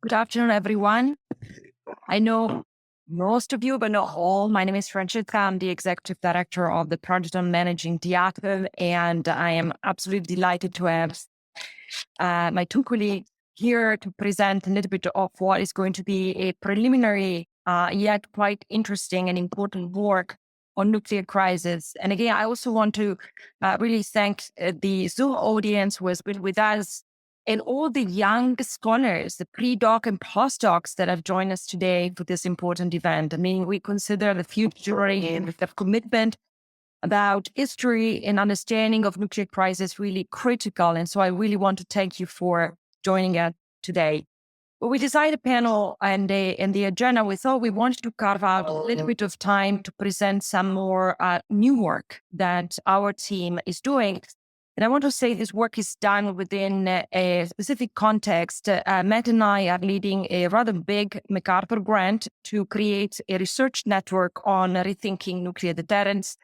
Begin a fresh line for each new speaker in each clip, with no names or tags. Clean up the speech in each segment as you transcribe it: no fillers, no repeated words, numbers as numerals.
Good afternoon, everyone. I know most of you, but not all. My name is Francesca. I'm the executive director of the project on managing the atom, and I am absolutely delighted to have my two colleagues here to present a little bit of what is going to be a preliminary, yet quite interesting and important work on nuclear crisis. And again, I also want to really thank the Zoom audience who has been with us and all the young scholars, the pre-doc and postdocs that have joined us today for this important event. I mean, we consider the future and the commitment about history and understanding of nuclear crisis really critical. And so I really want to thank you for joining us today. When we designed the panel and the agenda, we thought we wanted to carve out a little bit of time to present some more new work that our team is doing. And I want to say this work is done within a specific context. Matt and I are leading a rather big MacArthur grant to create a research network on rethinking nuclear deterrence.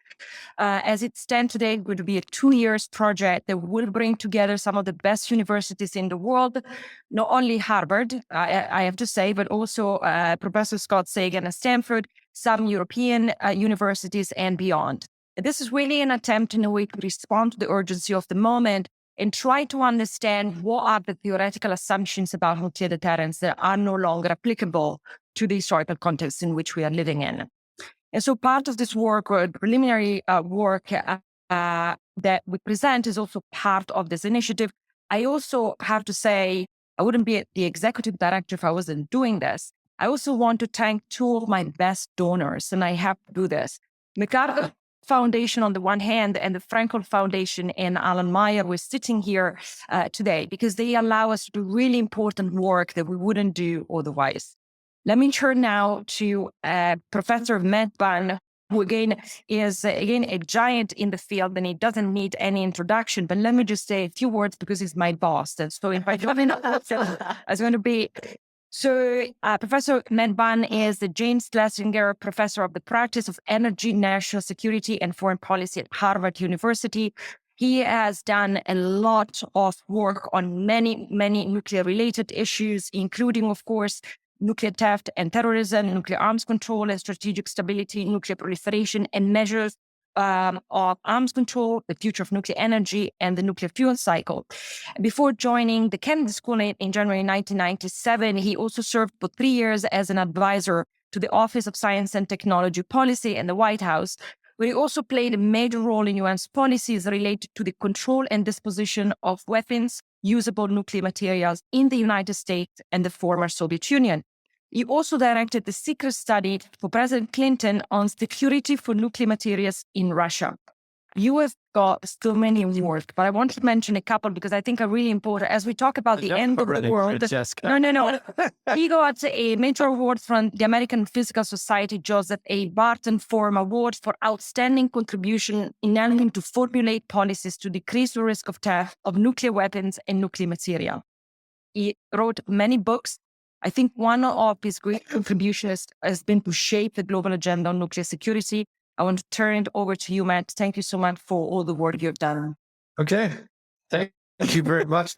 As it stands today, it would be a 2-year project that will bring together some of the best universities in the world, not only Harvard, I have to say, but also Professor Scott Sagan at Stanford, some European universities and beyond. This is really an attempt in a way to respond to the urgency of the moment and try to understand what are the theoretical assumptions about nuclear deterrence that are no longer applicable to the historical context in which we are living in. And so part of this work, or preliminary work that we present, is also part of this initiative. I also have to say, I wouldn't be the executive director if I wasn't doing this. I also want to thank two of my best donors, and I have to do this. MacArthur Foundation on the one hand, and the Frankel Foundation and Alan Meyer were sitting here today because they allow us to do really important work that we wouldn't do otherwise. Let me turn now to Professor Matt Bunn, who is a giant in the field, and he doesn't need any introduction. But let me just say a few words because he's my boss. And so if I come in, it's going to be. So Professor Matt Bunn is the James Schlesinger Professor of the Practice of Energy, National Security, and Foreign Policy at Harvard University. He has done a lot of work on many nuclear-related issues, including, of course, nuclear theft and terrorism, nuclear arms control and strategic stability, nuclear proliferation and measures of arms control, the future of nuclear energy, and the nuclear fuel cycle. Before joining the Kennedy School in January 1997, he also served for 3 years as an advisor to the Office of Science and Technology Policy in the White House, where he also played a major role in U.S. policies related to the control and disposition of weapons, usable nuclear materials in the United States and the former Soviet Union. He also directed the secret study for President Clinton on security for nuclear materials in Russia. You have got so many awards, but I want to mention a couple because I think are really important as we talk about the end of the world.
Francesca.
No. He got a major award from the American Physical Society Joseph A. Barton Forum Award for outstanding contribution in helping to formulate policies to decrease the risk of theft of nuclear weapons and nuclear material. He wrote many books. I think one of his great contributions has been to shape the global agenda on nuclear security. I want to turn it over to you, Matt. Thank you so much for all the work you've done.
Okay. Thank you very much.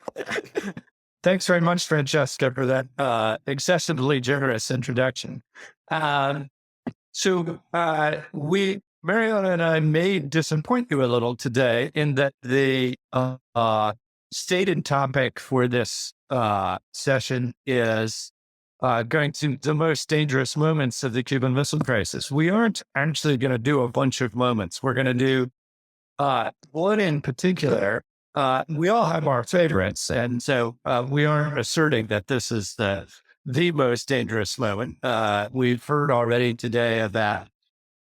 Thanks very much, Francesca, for that excessively generous introduction. Mariana and I may disappoint you a little today in that the stated topic for this session is going to the most dangerous moments of the Cuban Missile Crisis. We aren't actually going to do a bunch of moments. We're going to do one in particular. We all have our favorites, and so we aren't asserting that this is the most dangerous moment. We've heard already today about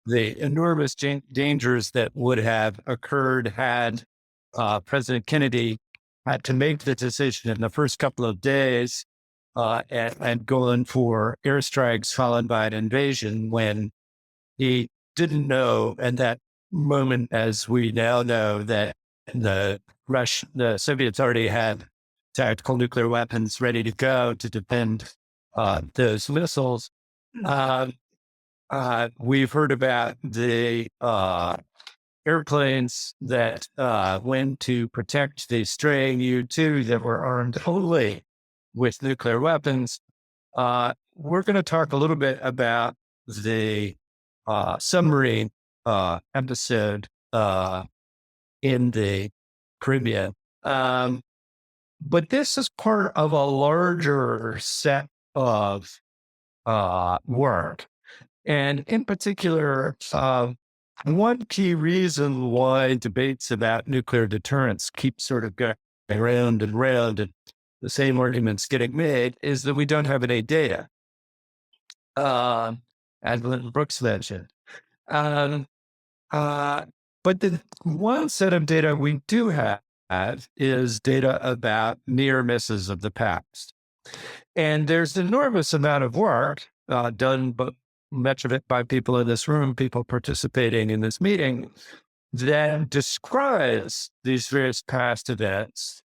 the enormous dangers that would have occurred had President Kennedy had to make the decision in the first couple of days and going for airstrikes followed by an invasion when he didn't know at that moment, as we now know, that the Soviets already had tactical nuclear weapons ready to go to defend those missiles. We've heard about the airplanes that went to protect the straying U-2 that were armed only with nuclear weapons. we're going to talk a little bit about the submarine episode in the Caribbean. But this is part of a larger set of work. And in particular, one key reason why debates about nuclear deterrence keep sort of going round and round and the same arguments getting made is that we don't have any data, as Lynn Brooks mentioned. But the one set of data we do have is data about near misses of the past. And there's an enormous amount of work done, but much of it by people in this room, people participating in this meeting, that describes these various past events,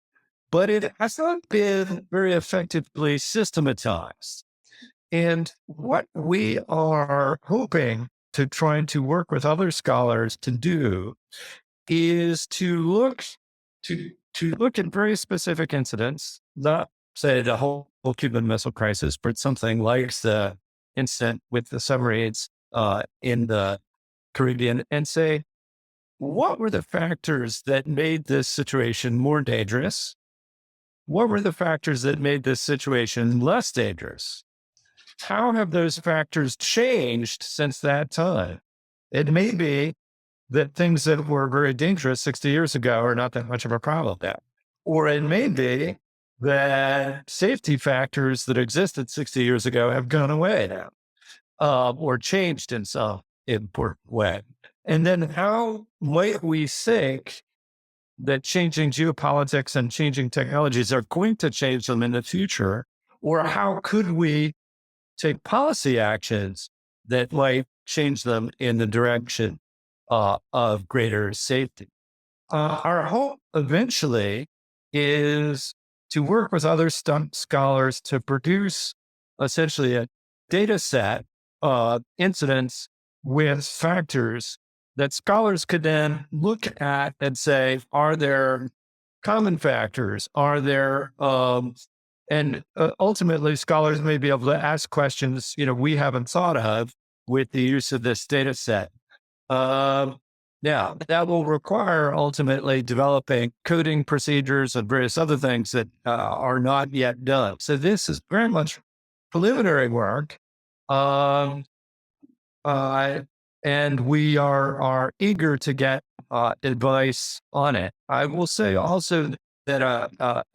but it has not been very effectively systematized. And what we are hoping to try to work with other scholars to do is to look at very specific incidents, not say the whole Cuban Missile Crisis, but something like the incident with the submarines in the Caribbean, and say, what were the factors that made this situation more dangerous? What were the factors that made this situation less dangerous? How have those factors changed since that time? It may be that things that were very dangerous 60 years ago are not that much of a problem now. Or it may be that safety factors that existed 60 years ago have gone away now, or changed in some important way. And then how might we think that changing geopolitics and changing technologies are going to change them in the future? Or how could we take policy actions that might change them in the direction of greater safety? Our hope eventually is to work with other scholars to produce essentially a data set of incidents with factors that scholars could then look at and say, are there common factors? Are there, and ultimately scholars may be able to ask questions, we haven't thought of with the use of this data set. Now, that will require ultimately developing coding procedures and various other things that are not yet done. So this is very much preliminary work. And we are eager to get advice on it. I will say also that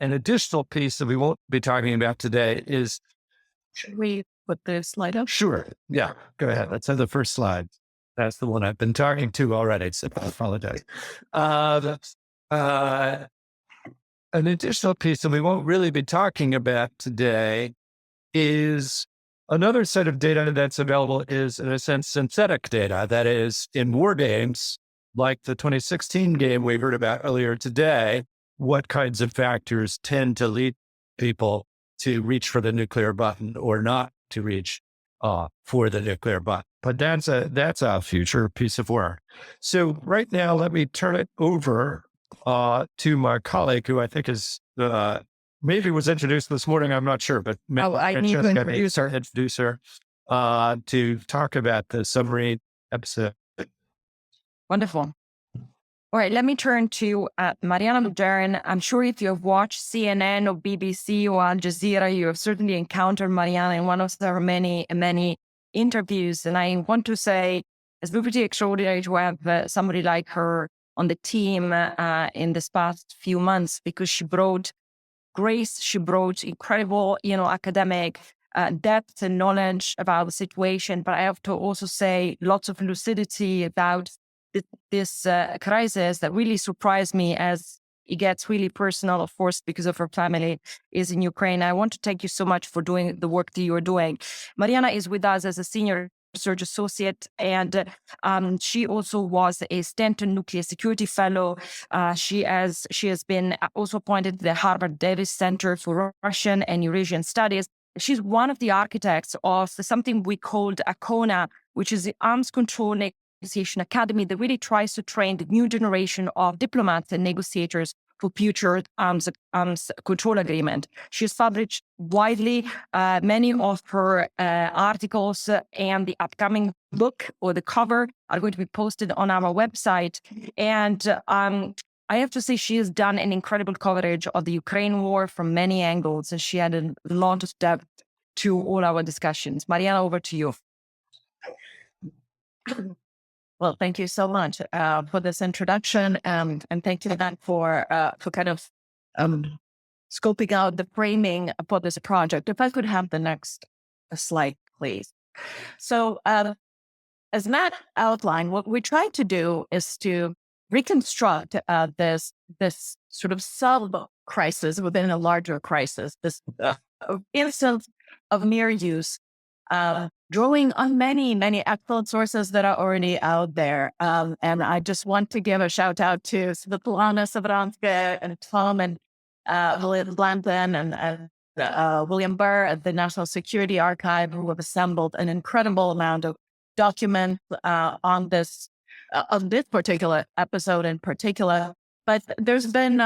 an additional piece that we won't be talking about today is...
Should we put the slide up?
Sure. Yeah, go ahead. Let's have the first slide. That's the one I've been talking to already, so I apologize. An additional piece that we won't really be talking about today is another set of data that's available is, in a sense, synthetic data. That is, in war games, like the 2016 game we heard about earlier today, what kinds of factors tend to lead people to reach for the nuclear button or not to reach for the nuclear button. But that's a future piece of work. So right now, let me turn it over to my colleague, who I think is maybe was introduced this morning. I'm not sure, but
I need to introduce her.
To talk about the submarine episode.
Wonderful. All right, let me turn to Mariana Budjeryn. I'm sure if you have watched CNN or BBC or Al Jazeera, you have certainly encountered Mariana in one of their many interviews. And I want to say it's pretty extraordinary to have somebody like her on the team in this past few months, because she brought grace, she brought incredible, academic depth and knowledge about the situation. But I have to also say lots of lucidity about this crisis that really surprised me, as it gets really personal, of course, because of her family is in Ukraine. I want to thank you so much for doing the work that you are doing. Mariana is with us as a senior research associate, and she also was a Stanton Nuclear Security Fellow. She has been also appointed to the Harvard Davis Center for Russian and Eurasian Studies. She's one of the architects of something we called ACONA, which is the Arms Control Negotiation Academy that really tries to train the new generation of diplomats and negotiators for future arms control agreement. She's published widely. Many of her articles and the upcoming book or the cover are going to be posted on our website. And I have to say she has done an incredible coverage of the Ukraine war from many angles, and she had a lot of depth to all our discussions. Mariana, over to you. Well, thank you so much for this introduction, and thank you, Dan, for kind of scoping out the framing for this project. If I could have the next slide, please. So, as Matt outlined, what we tried to do is to reconstruct this sort of sub-crisis within a larger crisis, this instance of mere use, drawing on many excellent sources that are already out there. And I just want to give a shout out to Svetlana Savranska and Tom and William Blanton and William Burr at the National Security Archive, who have assembled an incredible amount of documents on this particular episode in particular. But there's been,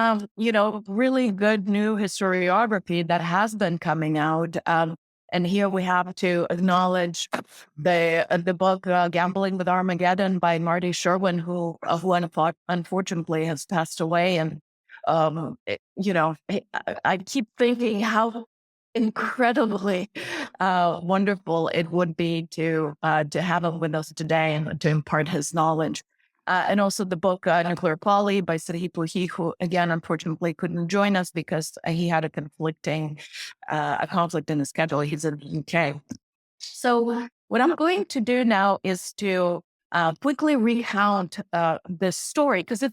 really good new historiography that has been coming out. And here we have to acknowledge the book "Gambling with Armageddon" by Marty Sherwin, who unfortunately has passed away. And I keep thinking how incredibly wonderful it would be to have him with us today and to impart his knowledge. And also the book "Nuclear Folly" by Sirhi Puhi, who again unfortunately couldn't join us because he had a conflict in his schedule. He's in the UK. So what I'm going to do now is to quickly recount this story, because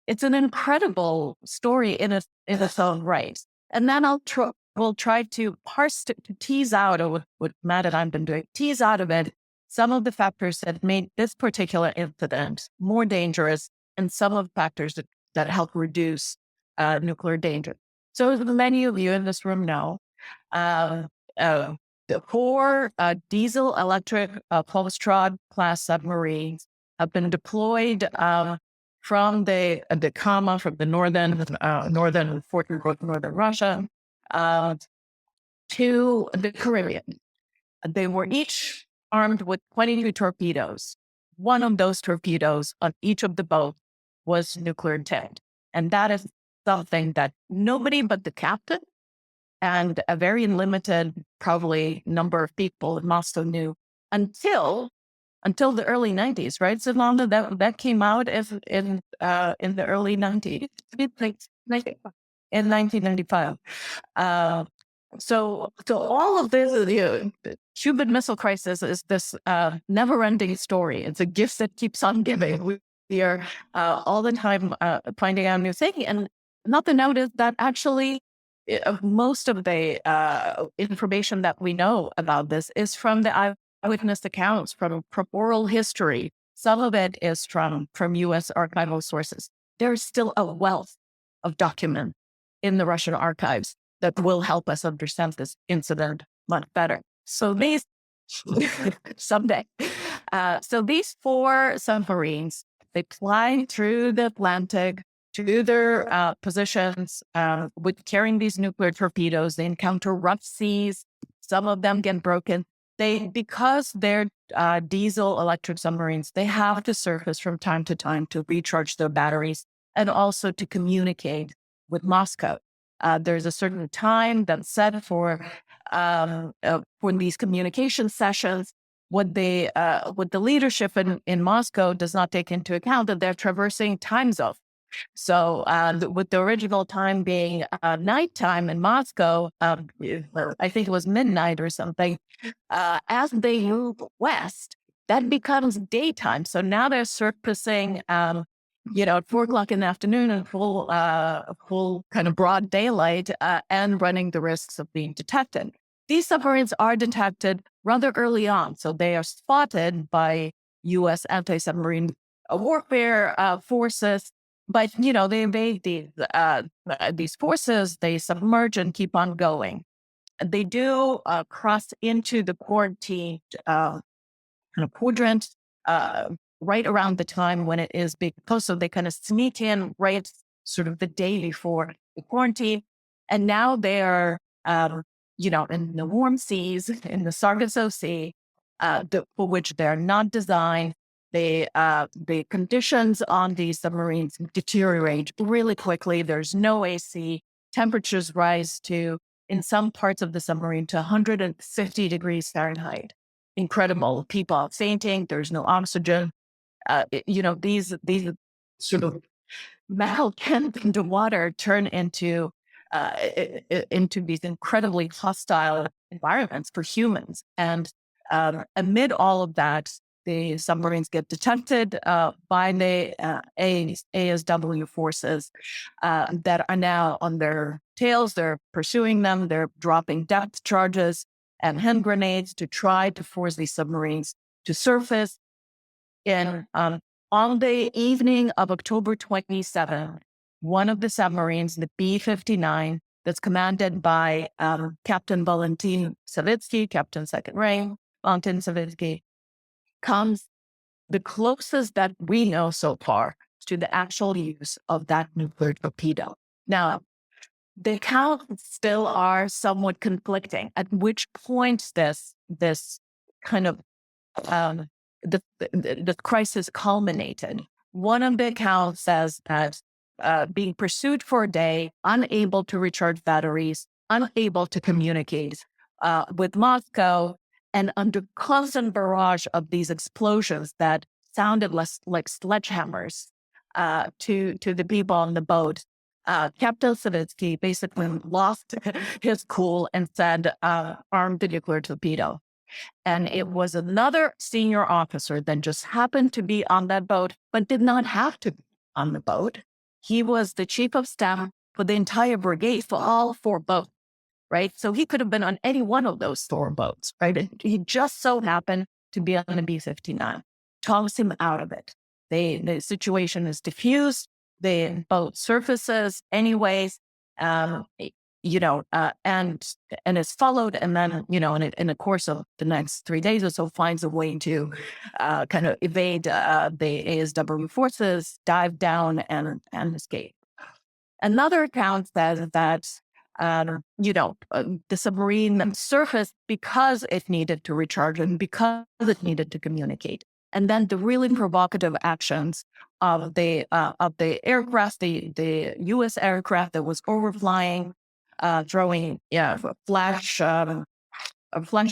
it's an incredible story in its own right. And then we'll try to to tease out, or what Matt and I've been doing, tease out of it some of the factors that made this particular incident more dangerous, and some of the factors that help reduce nuclear danger. So as many of you in this room know, the 4 diesel-electric Foxtrot class submarines have been deployed from the Kama, from the northern Fort Worth, northern Russia, to the Caribbean. They were each armed with 22 torpedoes. One of those torpedoes on each of the boats was nuclear tipped. And that is something that nobody but the captain and a very limited, probably, number of people in Moscow knew until the early 90s, right? So long that came out in the early 90s, in 1995. So all of this, the Cuban Missile Crisis is this never-ending story. It's a gift that keeps on giving. We are all the time finding out new things. And not to note is that actually most of the information that we know about this is from the eyewitness accounts, from oral history. Some of it is from U.S. archival sources. There's still a wealth of documents in the Russian archives that will help us understand this incident much better. So these someday. So these 4 submarines, they fly through the Atlantic to their positions with carrying these nuclear torpedoes. They encounter rough seas. Some of them get broken. Because they're diesel electric submarines, they have to surface from time to time to recharge their batteries and also to communicate with Moscow. There's a certain time that's set for these communication sessions. What the leadership in Moscow does not take into account that they're traversing time zones. So with the original time being nighttime in Moscow, I think it was midnight or something, as they move west, that becomes daytime. So now they're surfacing at 4 o'clock in the afternoon in full kind of broad daylight and running the risks of being detected. These submarines are detected rather early on. So they are spotted by U.S. anti-submarine warfare forces. But, they evade these forces, they submerge and keep on going. They do cross into the quarantined quadrant right around the time when it is being posted. So they kind of sneak in right sort of the day before the quarantine. And now they are, in the warm seas, in the Sargasso Sea, for which they're not designed. The conditions on these submarines deteriorate really quickly. There's no AC. Temperatures rise to, in some parts of the submarine, to 150 degrees Fahrenheit. Incredible. People are fainting. There's no oxygen. These sort of metal cans into water turn into these incredibly hostile environments for humans. And amid all of that, the submarines get detected by the ASW forces that are now on their tails. They're pursuing them. They're dropping depth charges and hand grenades to try to force these submarines to surface. And on the evening of October 27th, one of the submarines, the B-59, that's commanded by Captain Valentin Savitsky, Captain Second Rank, Valentin Savitsky, comes the closest that we know so far to the actual use of that nuclear torpedo. Now, the accounts still are somewhat conflicting, at which point this kind of the crisis culminated. One of the accounts says that being pursued for a day, unable to recharge batteries, unable to communicate with Moscow, and under constant barrage of these explosions that sounded less like sledgehammers to the people on the boat, Captain Savitsky basically lost his cool and said, arm the nuclear torpedo. And it was another senior officer that just happened to be on that boat, but did not have to be on the boat. He was the chief of staff for the entire brigade for all 4 boats, right? So he could have been on any one of those 4 boats, right? And he just so happened to be on the B-59. Toss him out of it. The situation is diffused. The boat surfaces anyways. And is followed, and then, in the course of the next 3 days or so, finds a way to kind of evade the ASW forces, dive down, and escape. Another account says that, the submarine surfaced because it needed to recharge and because it needed to communicate. And then the really provocative actions of the aircraft, the U.S. aircraft that was overflying, throwing flash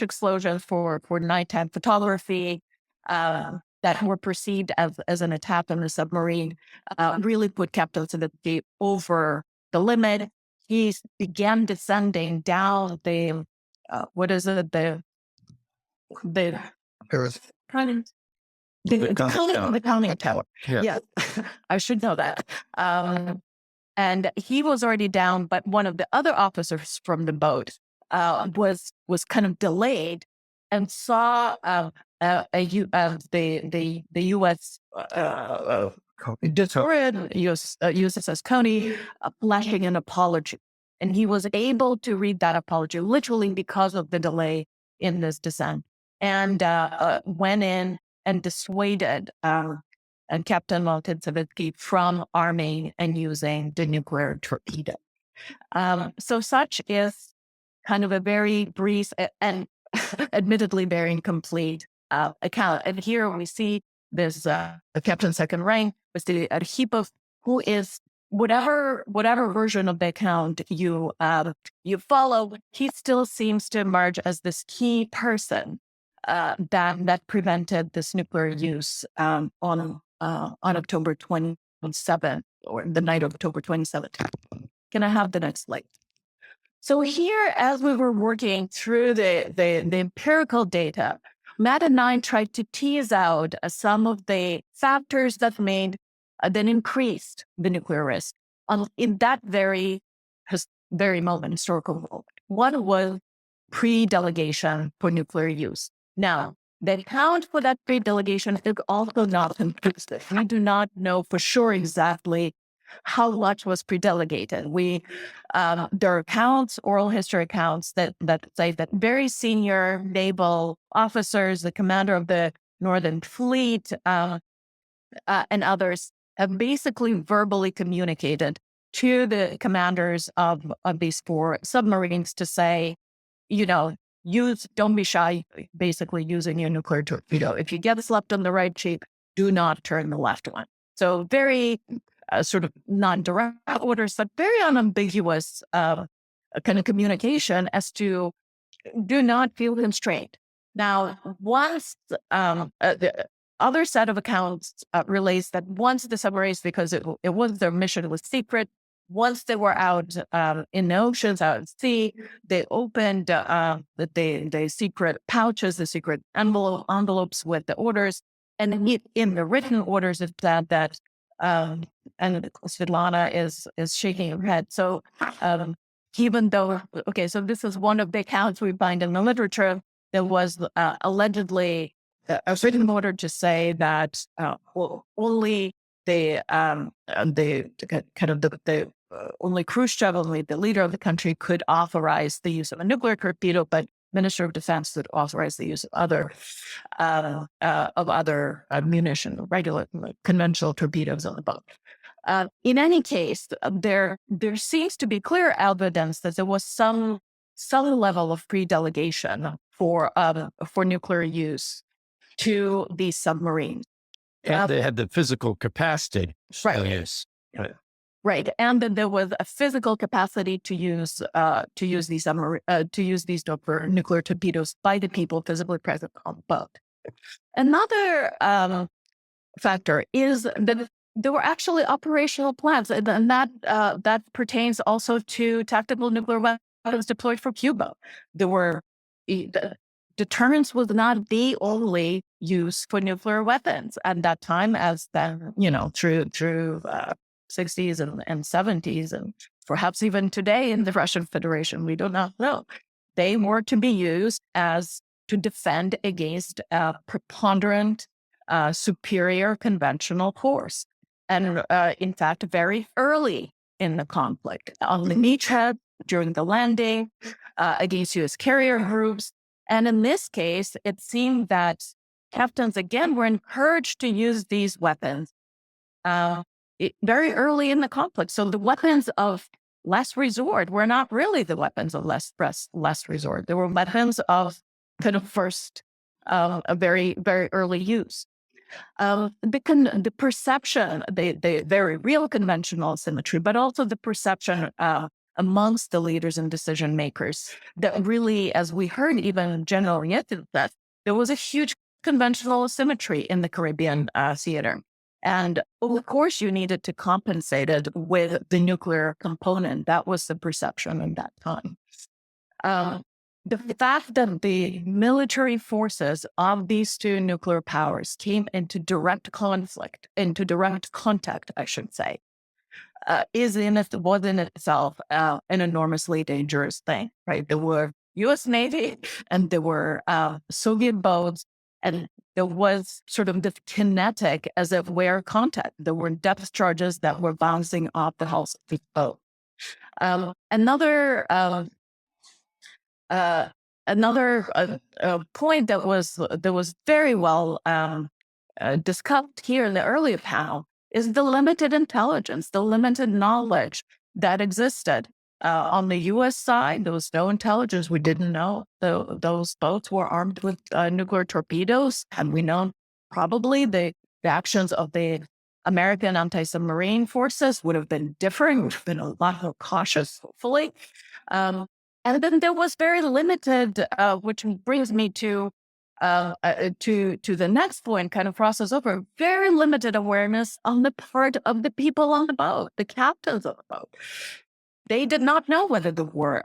explosions for nighttime photography that were perceived as an attack on the submarine, really put Captain Savitsky over the limit. He began descending down the counting tower. Yeah, I should know that. And he was already down, but one of the other officers from the boat was kind of delayed and saw the U.S. USS Coney flashing an apology, and he was able to read that apology literally because of the delay in this descent, and went in and dissuaded and Captain Valentin Savitsky from arming and using the nuclear torpedo. So such is kind of a very brief and admittedly very incomplete account. And here we see this Captain Second Rank, with the Arkhipov, who is whatever version of the account you follow, he still seems to emerge as this key person that prevented this nuclear use on October 27th, or the night of October 27th. Can I have the next slide? So here, as we were working through the empirical data, Matt and I tried to tease out some of the factors that increased the nuclear risk in that very moment, historical moment. One was pre-delegation for nuclear use. Now, the account for that pre-delegation is also not conclusive. We do not know for sure exactly how much was pre-delegated. There are accounts, oral history accounts that say that very senior naval officers, the commander of the Northern Fleet, and others have basically verbally communicated to the commanders of these 4 submarines to say, don't be shy, basically using your nuclear torpedo. If you get slept on the right cheek, do not turn the left one. So very sort of non-direct orders, but very unambiguous kind of communication as to do not feel constrained. Now, once the other set of accounts relates that once the submarines, because it was their mission was secret, once they were out in the oceans, out at sea, they opened the secret pouches, the secret envelopes with the orders. And in the written orders, it said that, and Svetlana is shaking her head. So even though, so this is one of the accounts we find in the literature, there was allegedly a written order to say that only only Khrushchev, only the leader of the country, could authorize the use of a nuclear torpedo, but Minister of Defense could authorize the use of other munition, regular conventional torpedoes on the boat. In any case, there seems to be clear evidence that there was some level of pre-delegation for nuclear use to these submarines.
And they had the physical capacity.
Right.
Yes.
Right, and then there was a physical capacity to use these nuclear torpedoes by the people physically present on the boat. Another factor is that there were actually operational plans, and that pertains also to tactical nuclear weapons deployed for Cuba. There were deterrence was not the only use for nuclear weapons at that time, as then through 60s and 70s, and perhaps even today in the Russian Federation, we do not know. They were to be used as to defend against a preponderant, superior conventional force. And in fact, very early in the conflict, on the beachhead, during the landing, against U.S. carrier groups. And in this case, it seemed that captains, again, were encouraged to use these weapons very early in the conflict. So the weapons of last resort were not really the weapons of last resort. They were weapons of kind of first, a very, very early use. The perception, the very real conventional symmetry, but also the perception amongst the leaders and decision makers that really, as we heard even General Nieto, that there was a huge conventional asymmetry in the Caribbean theater. And of course, you needed to compensate it with the nuclear component. That was the perception at that time. The fact that the military forces of these 2 nuclear powers came into direct contact, I should say, was in itself an enormously dangerous thing, right? There were U.S. Navy and there were Soviet boats, and there was sort of this kinetic, as if wear contact. There were depth charges that were bouncing off the hulls of the boat. Another point that was very well discussed here in the earlier panel is the limited intelligence, the limited knowledge that existed. On the U.S. side, there was no intelligence. We didn't know those boats were armed with nuclear torpedoes. Had we known, probably the actions of the American anti-submarine forces would have been different, would have been a lot more cautious, hopefully. And then there was very limited, which brings me to the next point, kind of crosses over, very limited awareness on the part of the people on the boat, the captains of the boat. They did not know whether the war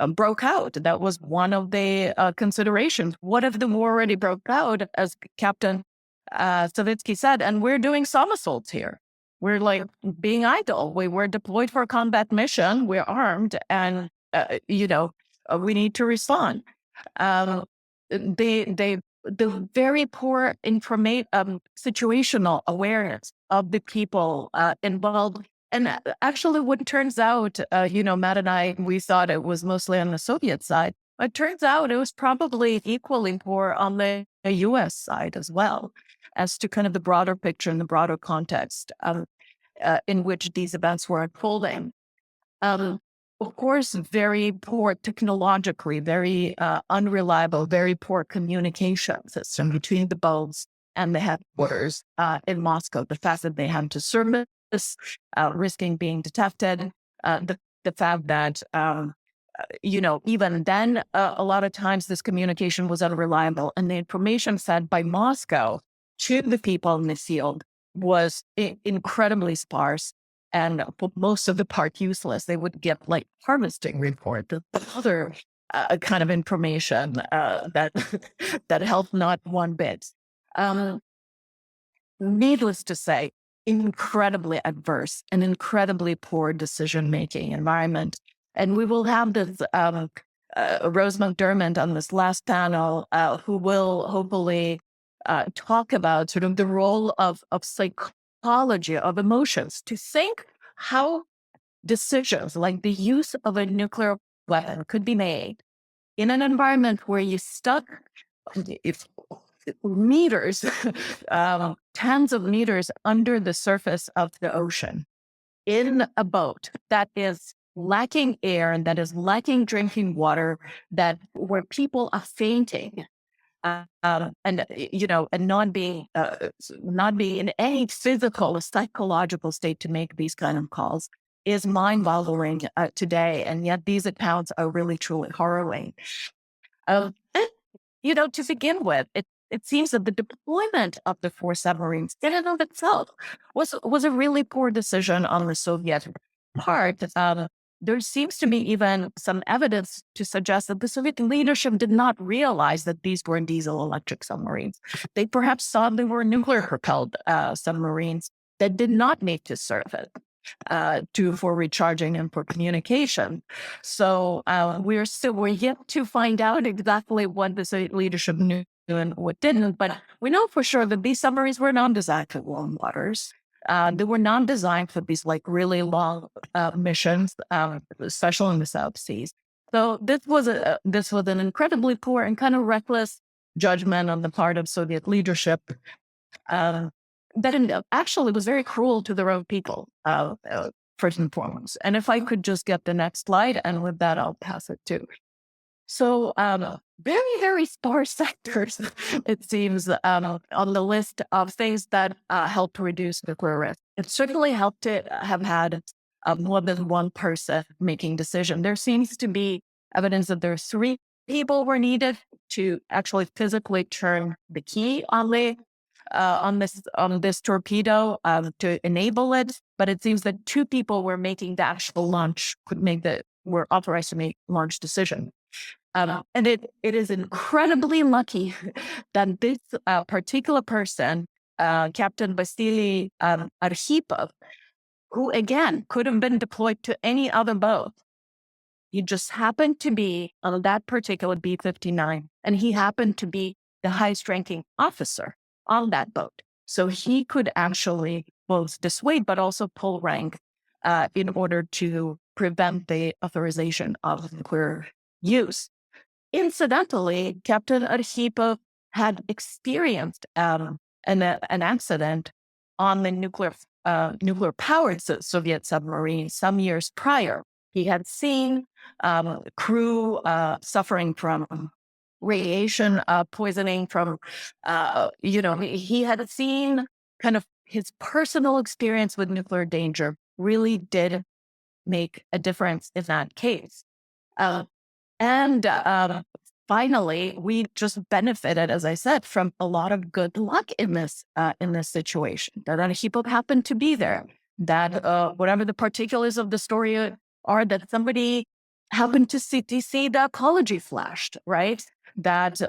broke out. That was one of the considerations. What if the war already broke out, as Captain Savitsky said, and we're doing somersaults here? We're like being idle. We were deployed for a combat mission. We're armed, and we need to respond. The very poor situational awareness of the people involved. And actually, what turns out, Matt and I, we thought it was mostly on the Soviet side, but it turns out it was probably equally poor on the U.S. side as well, as to kind of the broader picture and the broader context. in which these events were unfolding. Of course, very poor technologically, very unreliable, very poor communication system between the boats and the headquarters in Moscow. The fact that they had to service, risking being detected, the fact that even then, a lot of times this communication was unreliable, and the information fed by Moscow to the people in the field was incredibly sparse and for most of the part useless. They would get like harvesting report, the other kind of information that that helped not one bit. Needless to say, incredibly adverse and incredibly poor decision-making environment. And we will have this Rose McDermott on this last panel who will hopefully talk about sort of the role of psychology, of emotions, to think how decisions like the use of a nuclear weapon could be made in an environment where you stuck meters, tens of meters under the surface of the ocean in a boat that is lacking air and that is lacking drinking water, where people are fainting. And not being in any physical or psychological state to make these kind of calls is mind-boggling today. And yet these accounts are really, truly harrowing. And, to begin with, it seems that the deployment of the 4 submarines in and of itself was a really poor decision on the Soviet part. There seems to be even some evidence to suggest that the Soviet leadership did not realize that these were diesel-electric submarines. They perhaps thought they were nuclear-propelled submarines that did not need to serve it for recharging and for communication. So we're yet to find out exactly what the Soviet leadership knew and what didn't. But we know for sure that these submarines were not designed for warm waters. They were not designed for these like really long missions, especially in the South Seas. So this was an incredibly poor and kind of reckless judgment on the part of Soviet leadership that actually was very cruel to their own people, first and foremost. And if I could just get the next slide, and with that, I'll pass it to. So very, very sparse sectors, it seems, on the list of things that help reduce nuclear risk. It certainly helped to have had more than one person making decision. There seems to be evidence that there are 3 people were needed to actually physically turn the key on this torpedo to enable it. But it seems that 2 people were making the actual launch, were authorized to make launch decision. And it is incredibly lucky that this particular person, Captain Vasily Arkhipov, who again could have been deployed to any other boat, he just happened to be on that particular B-59, and he happened to be the highest-ranking officer on that boat. So he could actually both dissuade but also pull rank in order to prevent the authorization of nuclear use. Incidentally, Captain Arkhipov had experienced an accident on the nuclear-powered Soviet submarine some years prior. He had seen crew suffering from radiation poisoning from, he had seen kind of his personal experience with nuclear danger really did make a difference in that case. And finally, we just benefited, as I said, from a lot of good luck in this situation. That Arkhipov happened to be there. That whatever the particulars of the story are, that somebody happened to see the ecology flashed, right? That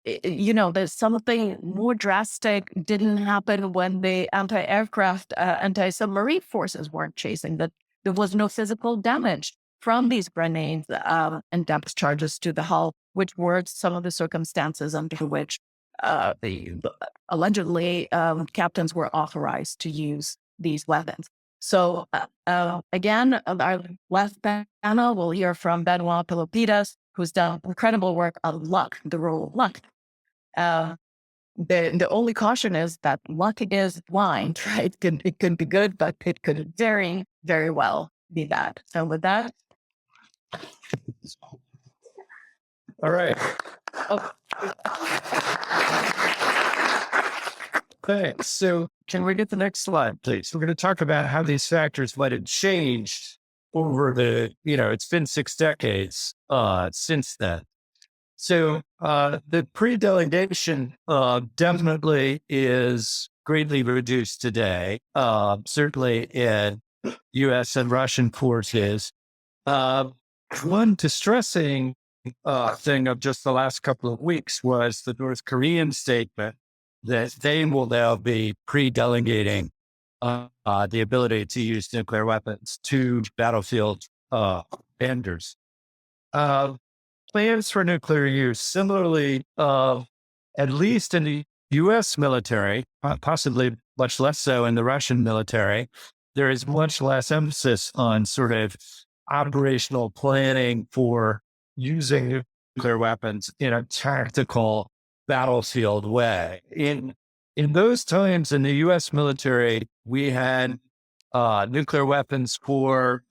there's something more drastic didn't happen when the anti-aircraft, anti-submarine forces weren't chasing. That there was no physical damage from these grenades and depth charges to the hull, which were some of the circumstances under which allegedly captains were authorized to use these weapons. So again, our last panel, we'll hear from Benoit Pelopidas, who's done incredible work on luck, the role of luck. The only caution is that luck is blind, right? It could be good, but it could very, very well be bad. So with that.
All right.
Oh.
Thanks. So can we get the next slide, please? We're going to talk about how these factors might have changed over it's been 6 decades since then. So the pre-delegation definitely is greatly reduced today, certainly in U.S. and Russian forces. One distressing thing of just the last couple of weeks was the North Korean statement that they will now be pre-delegating the ability to use nuclear weapons to battlefield vendors. Plans for nuclear use, similarly, at least in the U.S. military, possibly much less so in the Russian military, there is much less emphasis on sort of operational planning for using nuclear weapons in a tactical battlefield way. In those times in the U.S. military, we had nuclear weapons for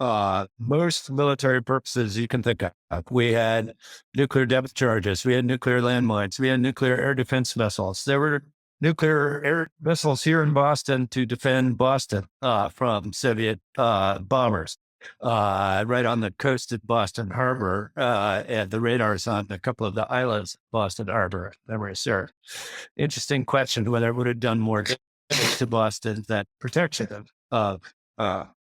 most military purposes you can think of. We had nuclear depth charges, we had nuclear landmines, we had nuclear air defense missiles. There were nuclear air missiles here in Boston to defend Boston from Soviet bombers. Right on the coast of Boston Harbor, and the radars on a couple of the islands of Boston Harbor, memory serve. Interesting question whether it would have done more damage to Boston than protection of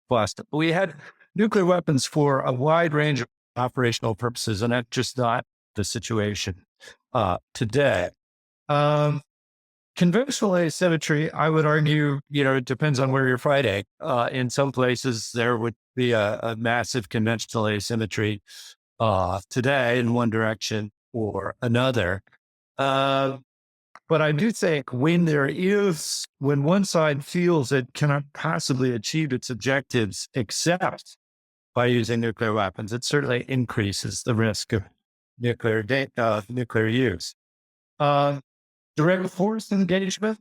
Boston. We had nuclear weapons for a wide range of operational purposes, and that's just not the situation today. Conventional asymmetry, I would argue, it depends on where you're fighting. In some places, there would be a massive conventional asymmetry today in one direction or another. But I do think when one side feels it cannot possibly achieve its objectives except by using nuclear weapons, it certainly increases the risk of nuclear use. Direct force engagement.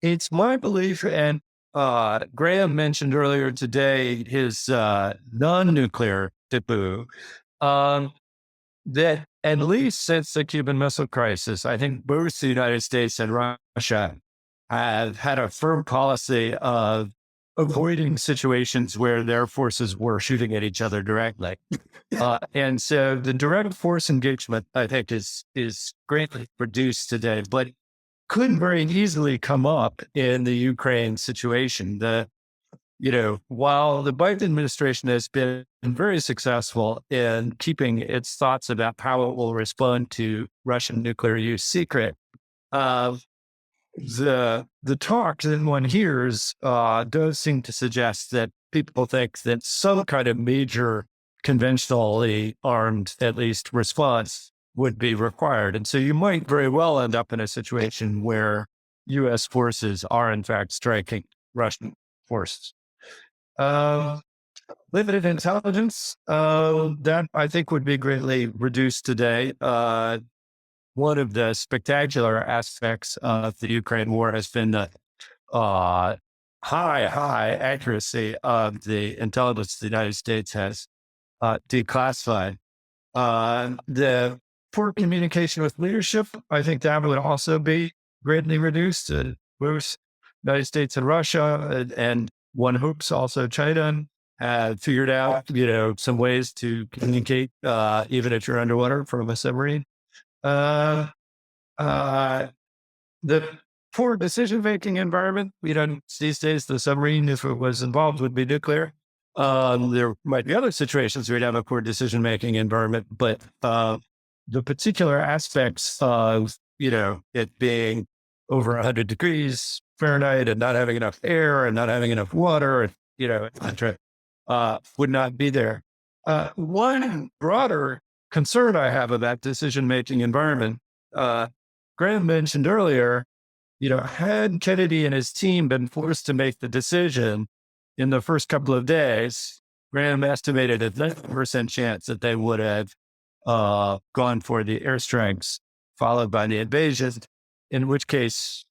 It's my belief, and Graham mentioned earlier today his non-nuclear taboo, that at least since the Cuban Missile Crisis, I think both the United States and Russia have had a firm policy of avoiding situations where their forces were shooting at each other directly. And so the direct force engagement, I think, is greatly reduced today, but could very easily come up in the Ukraine situation. While the Biden administration has been very successful in keeping its thoughts about how it will respond to Russian nuclear use secret, the talk that one hears does seem to suggest that people think that some kind of major conventionally armed, at least, response would be required. And so you might very well end up in a situation where U.S. forces are, in fact, striking Russian forces. Limited intelligence, that I think would be greatly reduced today. One of the spectacular aspects of the Ukraine war has been the high accuracy of the intelligence the United States has declassified. The poor communication with leadership, I think that would also be greatly reduced. Both United States and Russia, and one hopes also China, have figured out, some ways to communicate, even if you're underwater from a submarine. The poor decision-making environment, these days the submarine, if it was involved, would be nuclear. There might be other situations where you'd have a poor decision-making environment, but the particular aspects of, it being over 100 degrees Fahrenheit and not having enough air and not having enough water, et cetera, would not be there. One broader concern I have about decision-making environment, Graham mentioned earlier, had Kennedy and his team been forced to make the decision in the first couple of days, Graham estimated a 90% chance that they would have gone for the airstrikes followed by the invasion. in which case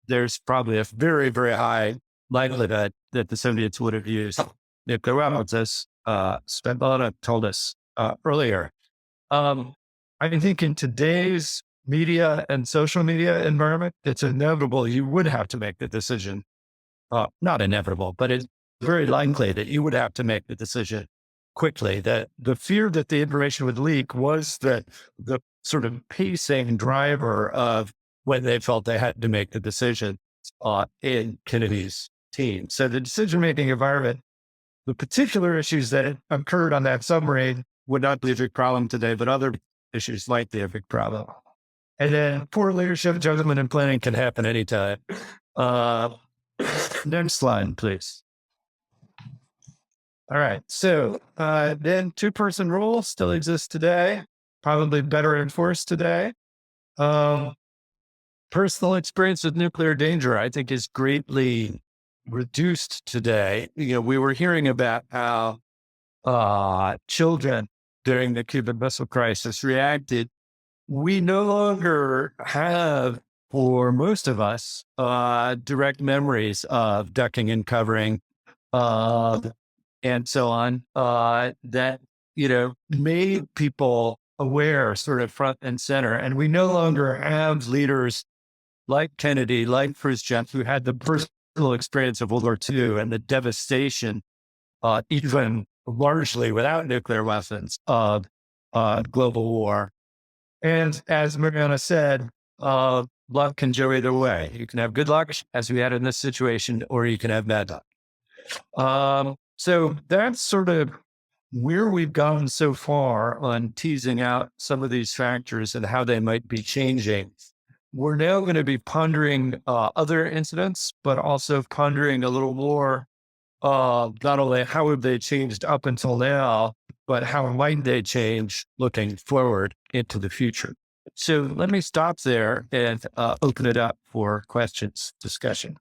there's probably a very, very high likelihood that the Soviets would have used nuclear weapons, as Svetlana told us earlier. I think in today's media and social media environment, it's inevitable you would have to make the decision. Not inevitable, but it's very likely that you would have to make the decision quickly. That the fear that the information would leak was that the sort of pacing driver of when they felt they had to make the decision in Kennedy's team. So the decision-making environment, the particular issues that occurred on that submarine would not be a big problem today, but other issues might be a big problem. And then poor leadership, judgment, and planning can happen anytime. Next slide, please. All right. So then two-person rule still exists today, probably better enforced today. Personal experience with nuclear danger, I think, is greatly reduced today. We were hearing about how children during the Cuban Missile Crisis reacted. We no longer have, for most of us, direct memories of ducking and covering and so on, that, made people aware sort of front and center. And we no longer have leaders like Kennedy, like Khrushchev, who had the personal experience of World War II and the devastation, even largely without nuclear weapons, of global war. And as Mariana said, luck can go either way. You can have good luck, as we had in this situation, or you can have bad luck. So that's sort of where we've gone so far on teasing out some of these factors and how they might be changing. We're now going to be pondering other incidents, but also pondering a little more, not only how have they changed up until now, but how might they change looking forward into the future. So let me stop there and open it up for questions, discussion.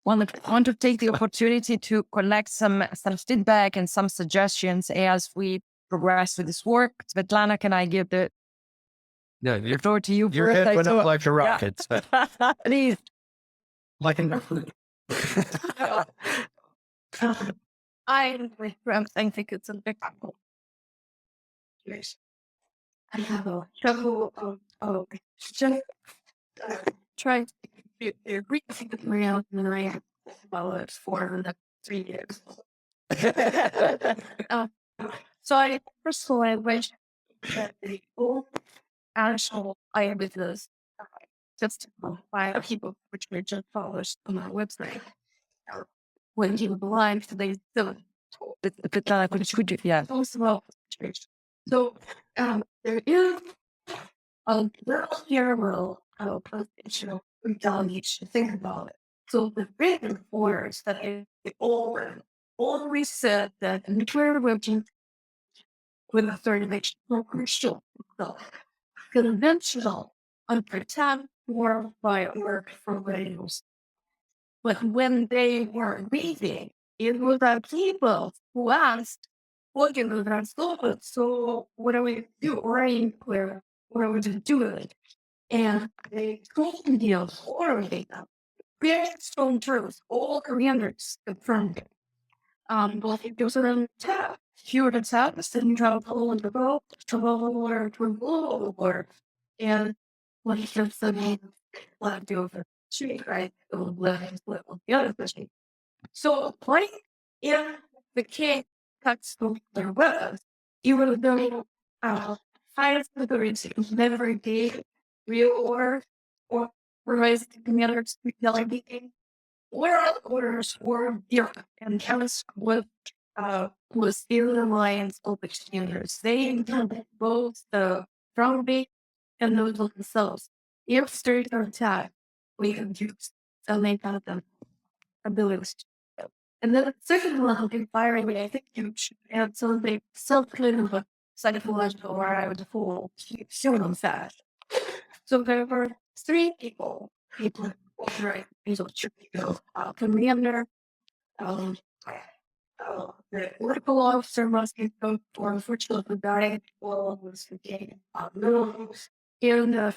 Well, I want to take the opportunity to collect some feedback and some suggestions as we progress with this work. Svetlana, can I give the floor to you?
Your head went up like a rocket.
Yeah. Please.
Like an
I think it's a big problem. Yes. I have a trouble of just trying to rethink the reality and I have about it for the 3 years. So I first of all I wish that the old actual eyewitness just by people which were just published on our website. When he was alive, they still
Yeah.
So there is a little hero of potential retaliation. Think about it. So the written orders that they always said that nuclear weapons with a third nation were crucial. So conventional unprotected war firework for radios. But when they were reading, it was our people who asked, what can we stop it? So what do we do? Right? What are we to do with it? And they told me of horror data. Very strong truths. All commanders confirmed it. But it was an attack. Fewer attacks didn't travel in the boat, travel or to war. And when he just said, left over street, right? It was left on the other street. So putting in the king cuts their weapons, even though highest authorities never gave real or revised commanders to tell everything. Where orders were different, and Kellis was in the lines of the commanders. They intended both the front base and those themselves. If straight or attack, we can use and they got them abilities. And then the second level in firing, I think you should add something kind of a psychological or I would fall showing them fast. So there were 3 people, right? Commander, the political officer must be for unfortunately died while was getting and the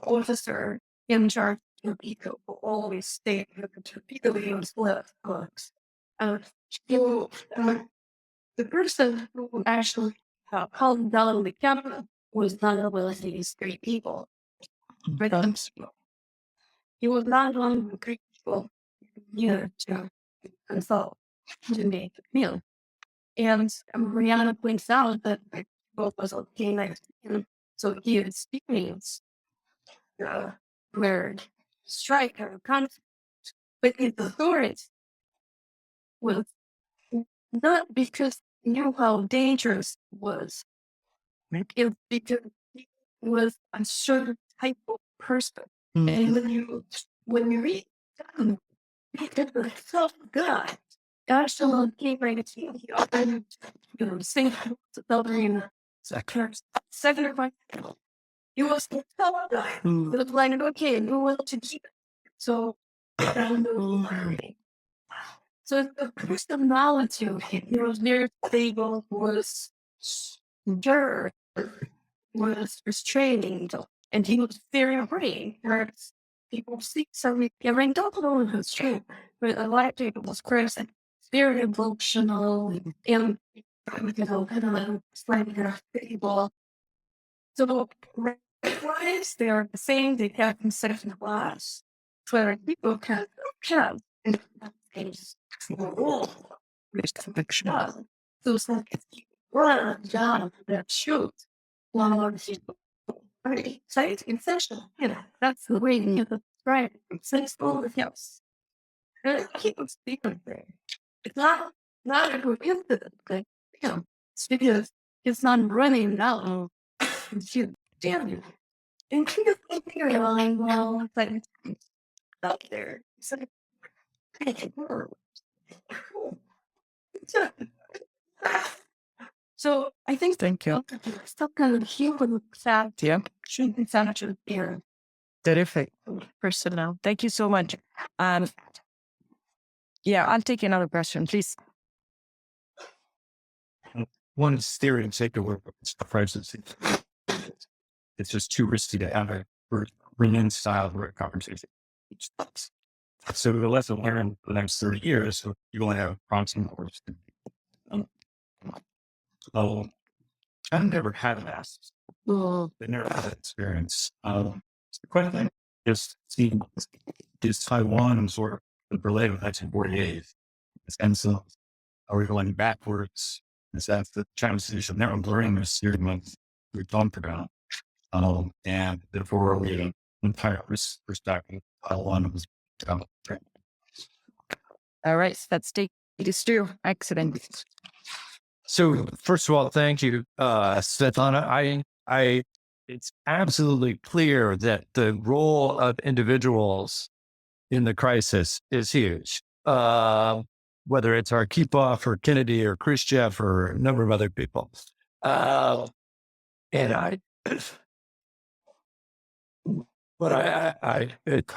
officer in charge of Torpedo will always stay with the Torpedo games left books. So, the person who actually called down the captain was none other than these three people. But he was not one of the three people here to consult to make the meal. And Mariana points out that both was okay next to him. So he is speaking word, strike or conflict. But his authority was not because he knew how dangerous it was. It was because he was a certain type of person. And when you read down, because the self God, actually came right to you. And sing the building second he was the self God. He was like, okay, you want to keep it. So so the personality of him, he was very stable, was sure, was restraining, and he was very brave. Whereas people see something, and don't know if it's true, but a lot of people was present, very emotional, and kind of like slightly people. So why they're the same, they have in second class, where people can in that case. So it's like one job that shoots one of the people. Right. So it's essential. That's the way you describe it. So it's all the house. Keep speaking there. It's not a good incident. Like, it's because it's not running now. You damn you. And she just thinking you're lying well, but it's up there. So So I think
Thank you.
still kind of human fact shouldn't be such a beer
Terrific.
Personal. Thank you so much. Yeah, I'll take another question, please.
One theory and safety work, it's the presidency. It's just too risky to have a brilliant style of conversation. So the lesson learned for the next 30 years, so you only have approximately. So I've never had an ask. I never had that experience. The question is, is Taiwan sort of the Berlin of 1948? And so are we going backwards? Is that the Chinese solution? They're blurring the series we talked about. And therefore, we entire perspective, Taiwan was.
All right, let's take it is true. Excellent.
So first of all, thank you, Svetlana. It's absolutely clear that the role of individuals in the crisis is huge. Whether it's Arkhipov or Kennedy or Khrushchev or a number of other people. And I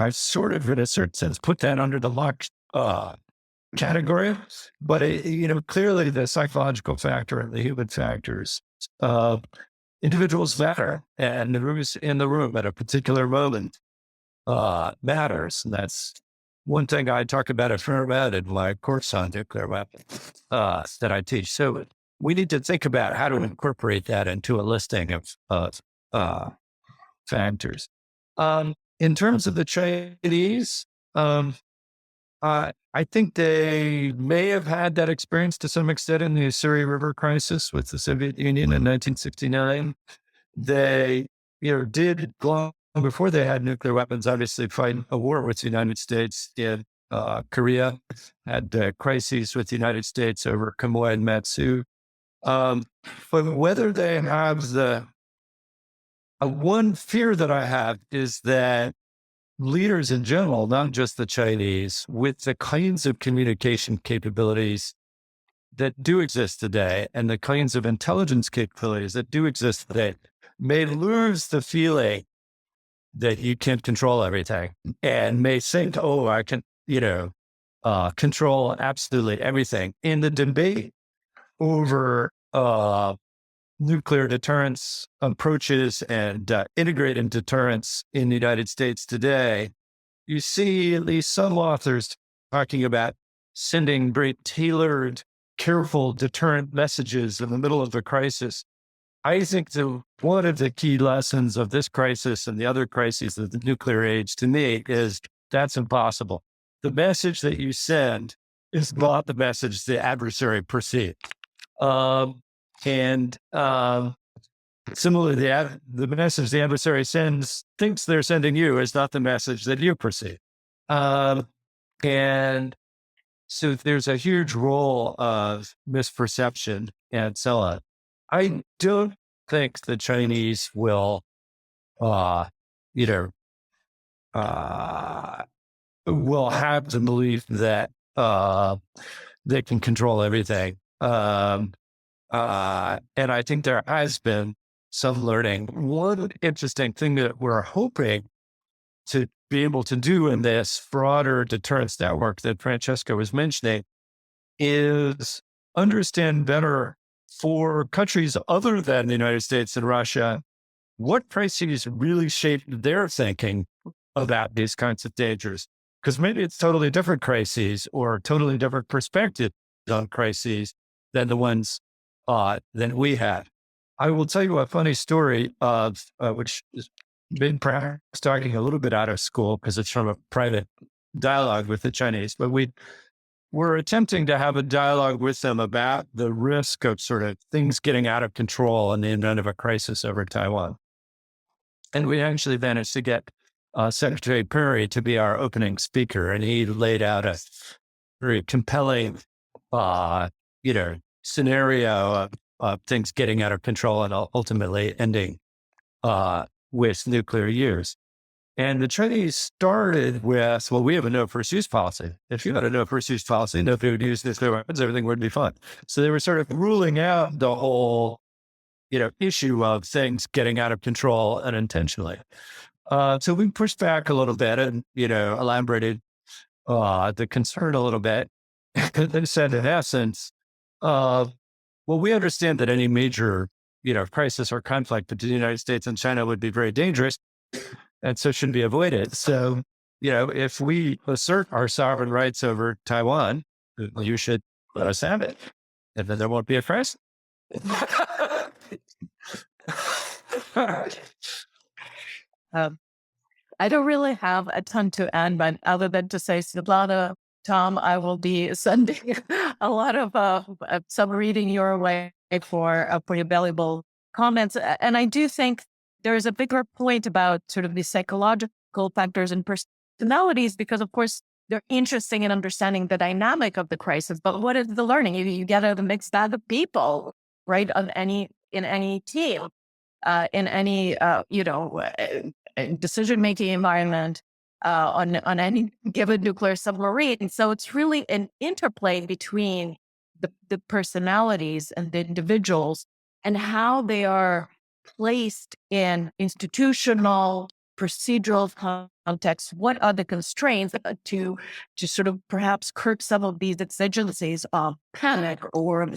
sort of, in a certain sense, put that under the luck category. But, clearly the psychological factor and the human factors, individuals matter. And who's in the room at a particular moment matters. And that's one thing I talk about at Fairmount in my course on nuclear weapons that I teach. So we need to think about how to incorporate that into a listing of factors. In terms of the Chinese, I think they may have had that experience to some extent in the Ussuri River crisis with the Soviet Union in 1969. They, did long before they had nuclear weapons, obviously fight a war with the United States in Korea, had crises with the United States over Quemoy and Matsu. But whether they have one fear that I have is that leaders in general, not just the Chinese, with the kinds of communication capabilities that do exist today and the kinds of intelligence capabilities that do exist today, may lose the feeling that you can't control everything and may think, oh, I can, control absolutely everything. In the debate over nuclear deterrence approaches and integrated deterrence in the United States today, you see at least some authors talking about sending very tailored, careful deterrent messages in the middle of a crisis. I think one of the key lessons of this crisis and the other crises of the nuclear age to me is that's impossible. The message that you send is not the message the adversary perceives. Similarly, the message the adversary thinks they're sending you is not the message that you perceive. And so there's a huge role of misperception and so on. I don't think the Chinese will, will have the belief that they can control everything. And I think there has been some learning. One interesting thing that we're hoping to be able to do in this broader deterrence network that Francesca was mentioning is understand better for countries other than the United States and Russia, what crises really shaped their thinking about these kinds of dangers. Because maybe it's totally different crises or totally different perspectives on crises than the ones that we had. I will tell you a funny story of which has been perhaps starting a little bit out of school because it's from a private dialogue with the Chinese, but we're attempting to have a dialogue with them about the risk of sort of things getting out of control in the event of a crisis over Taiwan. And we actually managed to get Secretary Perry to be our opening speaker, and he laid out a very compelling, scenario of things getting out of control and ultimately ending with nuclear use. And the Chinese started with, well, we have a no first use policy. If you had a no first use policy, nobody would use nuclear weapons, everything would be fine. So they were sort of ruling out the whole, issue of things getting out of control unintentionally. So we pushed back a little bit and, elaborated the concern a little bit. They said, in essence, well, we understand that any major, crisis or conflict between the United States and China would be very dangerous and so should be avoided. So, if we assert our sovereign rights over Taiwan, you should let us have it. And then there won't be a crisis.
I don't really have a ton to add, but other than to say, Svetlana, Tom, I will be sending a lot of some reading your way for your valuable comments. And I do think there is a bigger point about sort of the psychological factors and personalities, because of course they're interesting in understanding the dynamic of the crisis. But what is the learning? You get a mixed bag of people, right? In any team, in any decision-making environment, on any given nuclear submarine. So it's really an interplay between the personalities and the individuals and how they are placed in institutional, procedural context. What are the constraints to sort of perhaps curb some of these exigencies of panic or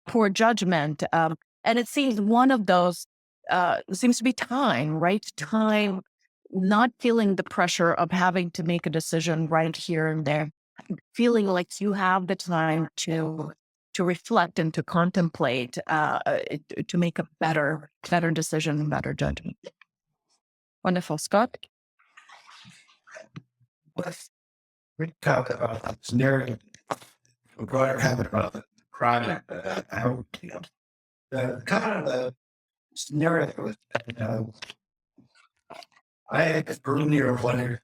poor judgment? And it seems one of those seems to be time, right? Time, not feeling the pressure of having to make a decision right here and there, feeling like you have the time to reflect and to contemplate, to make a better decision and better judgment. Wonderful. Scott?
We talk about this narrative. We're going to have about the crime. The kind of the scenario I had earlier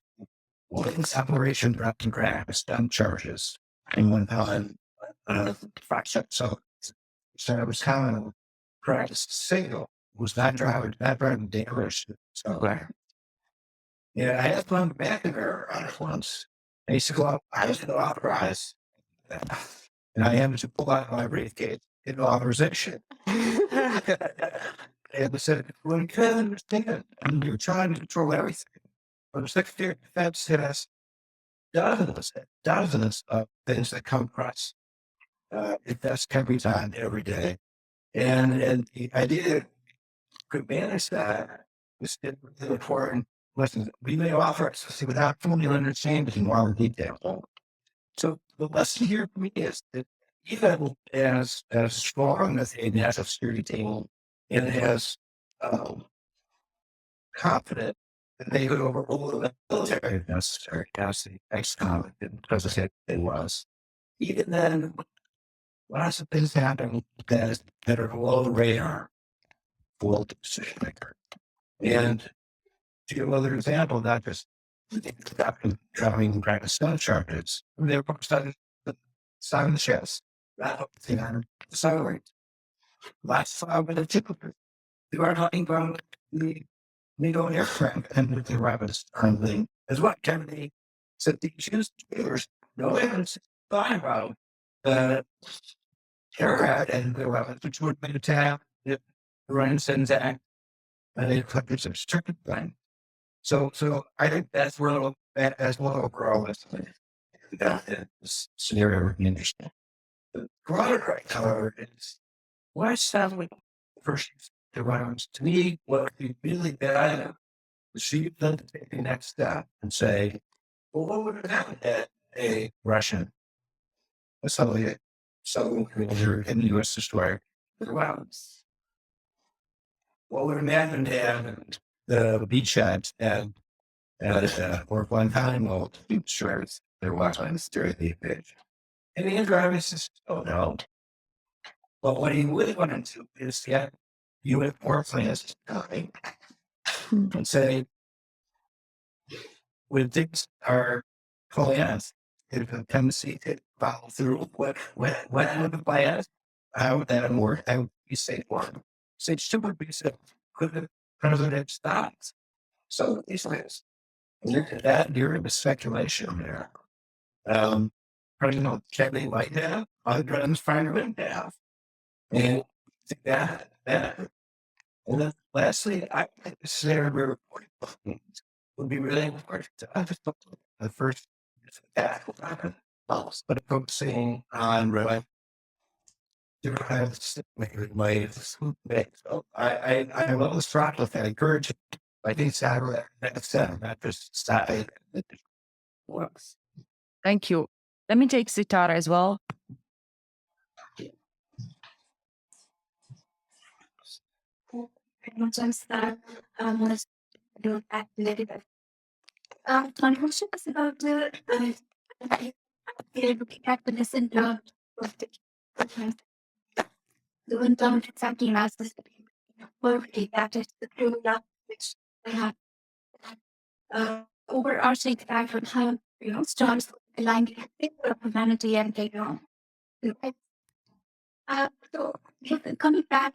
when separation dropping grabs done charges and went on fraction. So it was kind of practice signal was not driving dangerous. So yeah, I had one back in there once. I used to go up, I was going to authorize, and I had to pull out my briefcase in authorization. And they said, well, you can't understand. And you're trying to control everything. But the Secretary of Defense has dozens of things that come across invest every time, every day. And the idea that could manage that is really important. Listen, we may offer it without fully understanding more in detail. So the lesson here for me is that even as strong as a national security team and as confident that they could overrule the military if necessary, as the ex-convict president it was, even then, lots of things happen that are below the radar for the decision maker. And to give another example, not just driving and practice stun charges, they're focused on the chest, not focusing on the salary. Last 5 minutes, they are talking about the NATO aircraft and nuclear weapons currently, as what Kennedy said the issues. There's no evidence about the aircraft and nuclear weapons, which would be attacked if the Ryan sends act and they put this restricted plan. So I think that's real. That as well overall this scenario we understand. The broader right, however, is why sadly first the rounds to me what would be really bad is for you then to take the next step and say, well, what would have happened at a Russian suddenly creature in the US destroyer the rounds? What would have happened at the beachhead and or one time old destroyers there was on during the pitch? And the driver says, oh no. But what he really wanted to is get unit warplanes coming and say, when things are plans, it have a tendency to follow through what the plans, how would that work? How would you say one? So it should be said, could the president stop? So these things, that during the speculation there, President Kennedy might have, other presidents finally have. And that, and then lastly, I think the scenario would be really important to understand the first attack will happen, but focusing on really different kinds of ways. So I love this project. I encourage it. I think Saturday, that's not just Saturday. It works.
Thank you. Let me take Sitara as well.
Sometimes that was don't act negative. My question is about the looking at the lesson of the one term exactly as this perfectly that is the true love which I have overarching fact on how stars aligned with humanity and they so coming back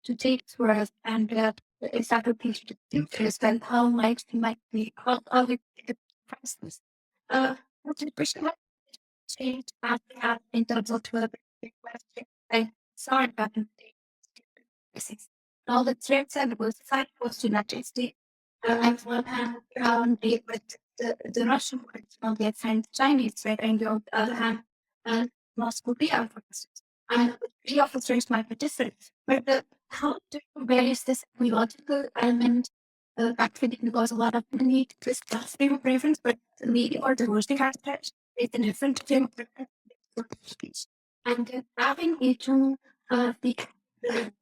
to Jake's words and exactly to the future as well, how might be how we the process. What's the question change as we have in terms of the question? I sorry about all the threats and the side was to not just the on one hand around with the Russian words on the other hand Chinese threat and on the other hand Moscow PR and the officers might be different. But how to various this ecological element actually because a lot of people need to discuss their preference, but the media or the roasting aspect is a different thing. And having each the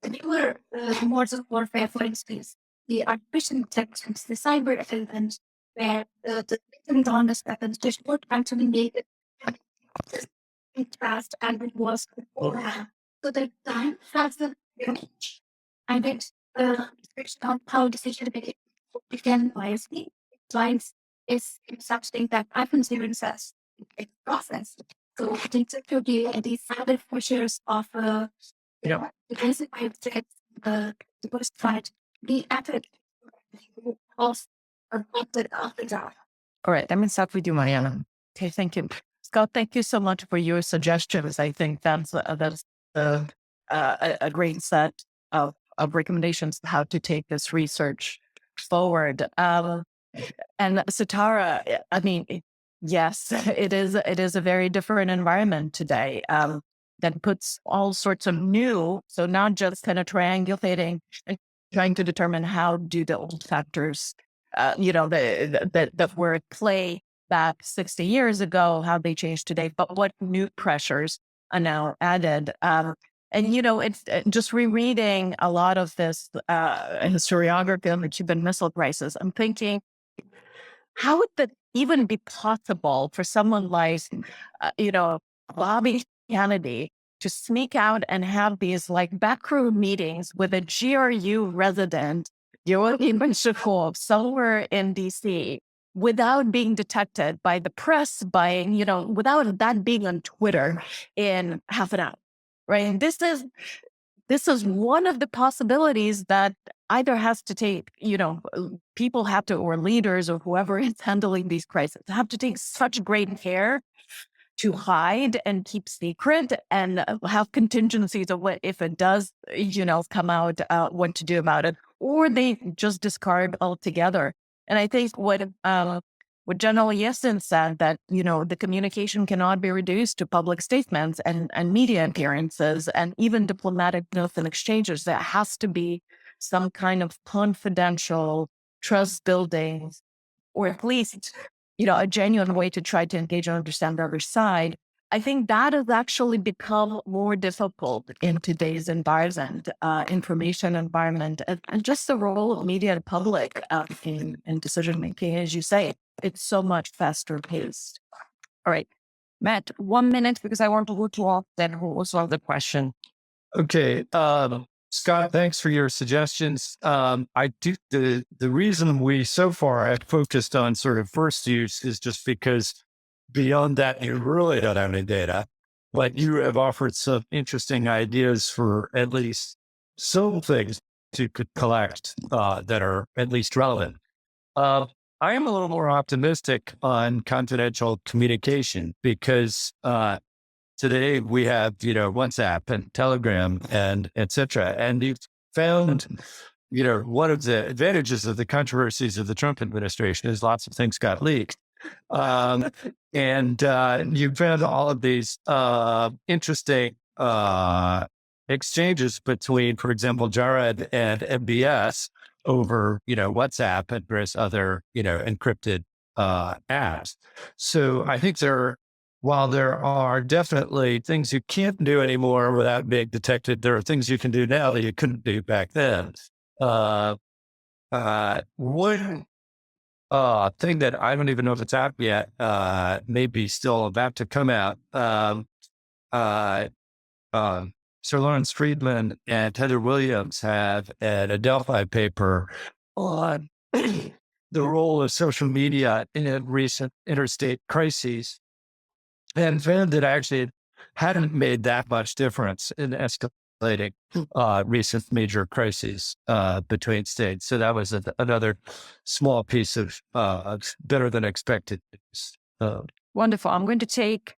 newer modes of warfare, for instance, the artificial intelligence, the cyber elements, where the victims on the weapons just would actually make it fast and it was beforehand. So the time has the range. And it's on how decision making began wisely. Science is such thing that I consider it as a process. So I think that could be these other features of the basic threats, the first fight, the effort also adopted after that.
All right, let me start with you, Mariana. Okay, thank you. Scott, thank you so much for your suggestions. I think that's a great set of recommendations how to take this research forward. And Sitara, I mean, yes, it is a very different environment today. that puts all sorts of new, so not just kind of triangulating and trying to determine how do the old factors, that were at play back 60 years ago, how they changed today, but what new pressures are now added. It's just rereading a lot of this historiography on the Cuban Missile Crisis. I'm thinking, how would that even be possible for someone like, Bobby Kennedy to sneak out and have these like backroom meetings with a GRU resident, Giovannini, somewhere in DC, without being detected by the press, without that being on Twitter in half an hour, right? And this is one of the possibilities that either has to take, people have to, or leaders or whoever is handling these crises, have to take such great care to hide and keep secret and have contingencies of what if it does, come out, what to do about it, or they just discard altogether. And I think what General Yeltsin said, that, the communication cannot be reduced to public statements and media appearances and even diplomatic notes and exchanges. There has to be some kind of confidential trust building, or at least, a genuine way to try to engage and understand the other side. I think that has actually become more difficult in today's environment, information environment, and just the role of media and public in decision making. As you say, it's so much faster paced. All right, Matt, 1 minute, because I want to go to off then who also have the question.
Okay. Scott, thanks for your suggestions. The reason we so far have focused on sort of first use is just because beyond that, you really don't have any data, but you have offered some interesting ideas for at least some things to collect that are at least relevant. I am a little more optimistic on confidential communication because today we have, WhatsApp and Telegram and et cetera. And you've found, one of the advantages of the controversies of the Trump administration is lots of things got leaked. And you found all of these interesting exchanges between, for example, Jared and MBS over, WhatsApp and various other, encrypted apps. So I think while there are definitely things you can't do anymore without being detected, there are things you can do now that you couldn't do back then. One thing that I don't even know if it's out yet, maybe still about to come out. Sir Lawrence Friedman and Heather Williams have an Adelphi paper on the role of social media in recent interstate crises, and found that actually it hadn't made that much difference in escalating recent major crises between states. So that was another small piece of better than expected news.
Wonderful. I'm going to take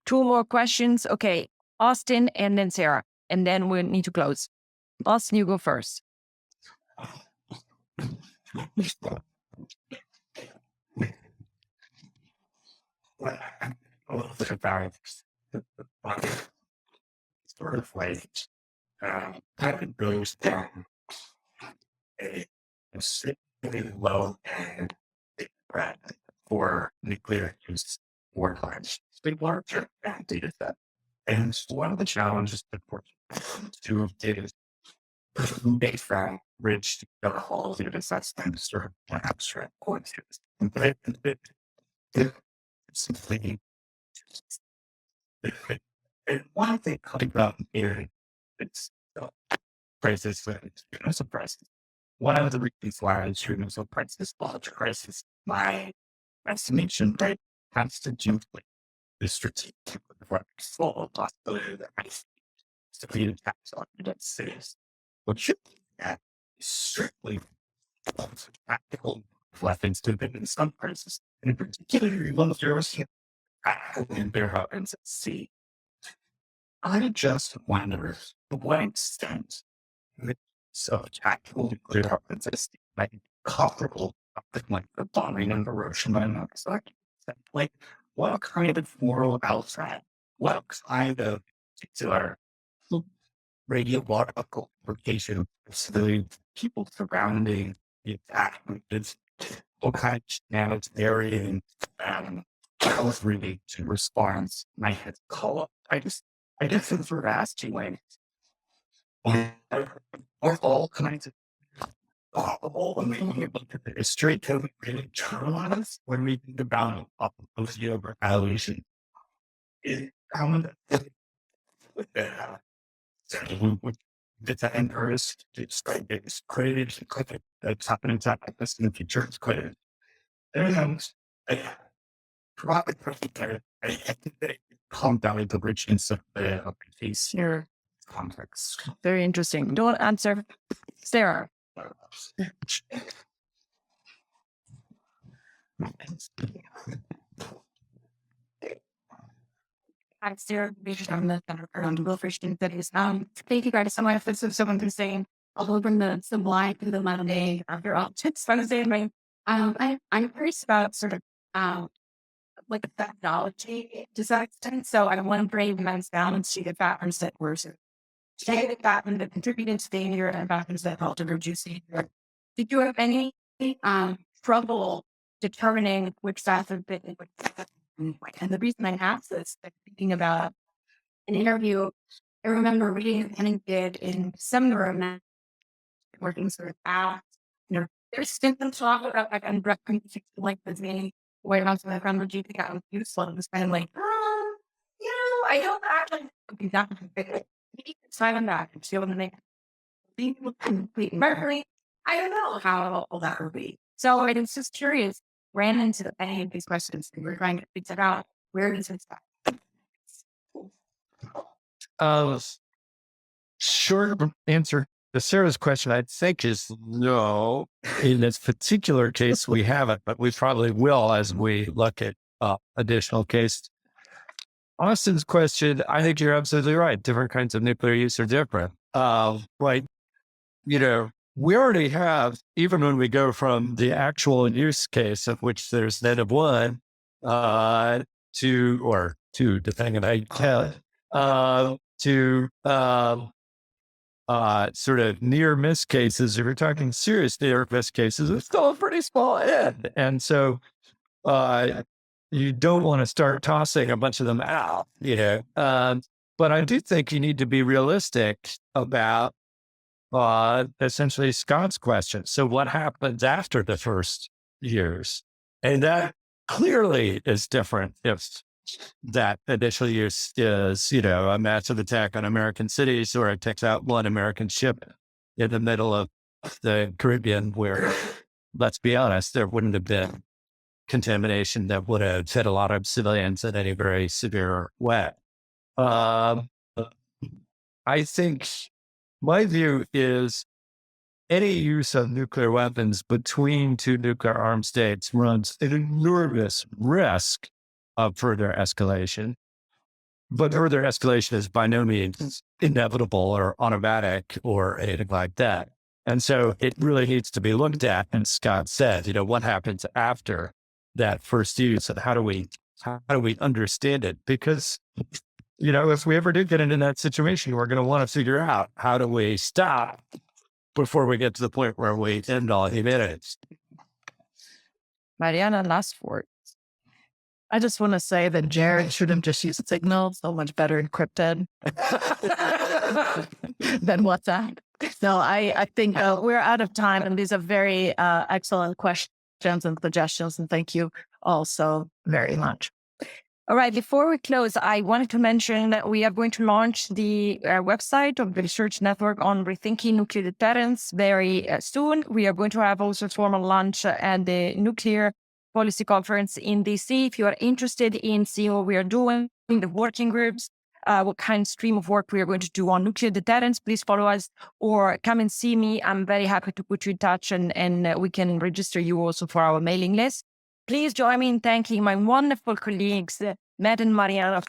2 more questions. Okay, Austin and then Sarah, and then we need to close. Austin, you go first.
Sort of like that goes down a significantly low end for nuclear use war crimes. It's been larger data set. And one of the challenges to data based from rich quality of assessments or abstract quantities. It's simply and one thing coming about here, it's prices, prices. One of the reasons why I'm shooting so prices, large crisis, my estimation, right, has to do with the strategic full possibility that I see to be a tax on United States. What should be at strictly practical weapons to in some crises, in particular, one of yours in bear weapons at sea. I just wonder to what extent so tactical nuclear weapons might be comparable to something like the bombing in Hiroshima and Nagasaki. Like, what kind of moral outside, what kind of particular radiological application of the people surrounding the attack. It's all kinds of varying health related to response. I had to call up. I just sort of asked you like, are all kinds of possible when we look at the straight COVID really turn on us when we think about opposite over evaluation. Is how much with that. So the time first, it's like it's created that's happening to this in the future. It's created. Everything's like profit there. I think that it calmed down the richness of the piece
Here,
context.
very interesting. Don't answer, Sarah.
I'm Sarah, I'm the founder around Belfer studies. Thank you guys so much for someone who's saying, I'll bring the sublime to the Monday after all. It's fun to say, right? I'm curious about sort of like the technology to some extent. So I want to bring men's balance to the patterns that were sort of negative patterns that contributed to failure and patterns that helped to reduce failure. Did you have any trouble determining which sides of it? And the reason I ask this, like thinking about an interview, I remember reading and did in December of that, working sort of out, there's symptom talk about like I'm recognizing like the many warehouse and I found the GP got useful and was kind of like, I don't actually be that sign on that and see what they complete Mercury. I don't know how all that would be. So I was just curious, ran into any of these questions and we're trying to figure out where does it start?
Short answer to Sarah's question, I think, is no. In this particular case, we haven't, but we probably will as we look at additional cases. Austin's question, I think you're absolutely right. Different kinds of nuclear use are different. Right. We already have, even when we go from the actual use case of which there's -1 to, or 2, depending on how you count, to sort of near miss cases. If you're talking serious near miss cases, it's still a pretty small end. And so you don't want to start tossing a bunch of them out, but I do think you need to be realistic about essentially Scott's question. So what happens after the first years? And that clearly is different if that initial use is, a massive attack on American cities, or it takes out one American ship in the middle of the Caribbean where, let's be honest, there wouldn't have been contamination that would have hit a lot of civilians in any very severe way. I think my view is any use of nuclear weapons between two nuclear armed states runs an enormous risk of further escalation. But further escalation is by no means inevitable or automatic or anything like that. And so it really needs to be looked at. And Scott said, what happens after that first use, and how do we understand it? Because, if we ever do get into that situation, we're going to want to figure out how do we stop before we get to the point where we end all humanity.
Mariana, last word.
I just want to say that Jared should have just used Signal, so much better encrypted than WhatsApp. So I think we're out of time, and these are very excellent questions and suggestions, and thank you all so very much.
All right, before we close, I wanted to mention that we are going to launch the website of the Research Network on Rethinking Nuclear Deterrence very soon. We are going to have also a formal launch at the Nuclear Policy Conference in DC. If you are interested in seeing what we are doing, in the working groups, what kind of stream of work we are going to do on nuclear deterrence, please follow us or come and see me. I'm very happy to put you in touch, and we can register you also for our mailing list. Please join me in thanking my wonderful colleagues, Matt and Mariana.